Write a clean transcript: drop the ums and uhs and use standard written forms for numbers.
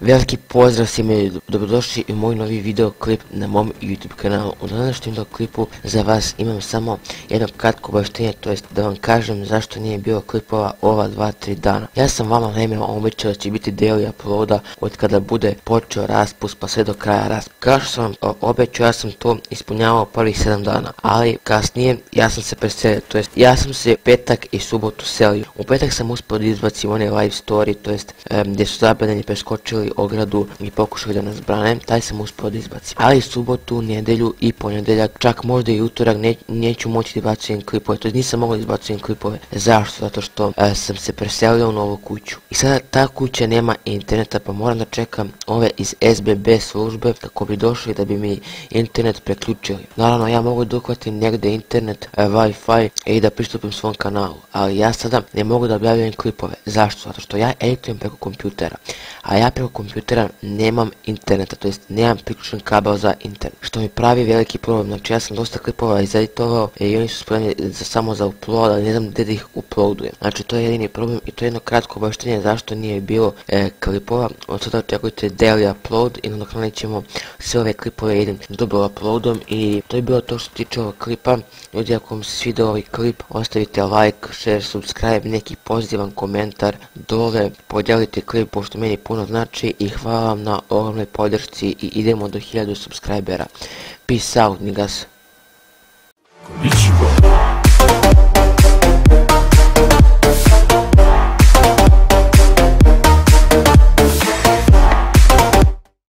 Veliki pozdrav svima i dobrodošli u moj novi video klip na mom YouTube kanalu. U današnjem video klipu za vas imam samo jedno kratko obavještenje, to jest da vam kažem zašto nije bilo klipova ova 2-3 dana. Ja sam vama naime obećao da će biti daily uploada od kada bude počeo raspust pa sve do kraja raspusta. Kao što sam vam obećao, ja sam to ispunjavao prvih 7 dana, ali kasnije ja sam se preselio, to jest ja sam se petak i subotu selio. U petak sam uspio da izbacim one live story, to jest gdje su zabranjeni preskočili ogradu i pokušali da nas brane, taj sam uspio da izbacim. Ali subotu, nedjelju i ponedjeljak, čak možda i utorak neću moći da izbacim klipove, to jest nisam mogao da izbacim klipove. Zašto? Zato što sam se preselio u novu kuću. I sada ta kuća nema interneta, pa moram da čekam ove iz SBB službe kako bi došli da bi mi internet preključili. Naravno, ja mogu da uhvatim negdje internet, Wi-Fi i da pristupim svom kanalu, ali ja sada ne mogu da objavljam klipove. Zašto? Zato što ja editujem preko kompjutera, a ja preko kompjutera nemam interneta, to jest nemam priključen kabel za internet, što mi pravi veliki problem. Znači ja sam dosta klipova izeditovao i oni su spremni samo za upload, ali ne znam gdje da ih uploadujem. Znači to je jedini problem i to je jedno kratko obavještenje zašto nije bilo klipova. Od sada očekujte daily upload i nadoknadit ćemo sve ove klipove jednim double uploadom. I to je bilo to što se tiče ovog klipa. Ljudi, ako vam se svidio ovaj klip, ostavite like, share, subscribe, neki pozitivan komentar dole, podijelite klip pošto meni puno znači i hvala vam na ogromnoj podršci i idemo do 1000 subscribera. Peace out, niggas.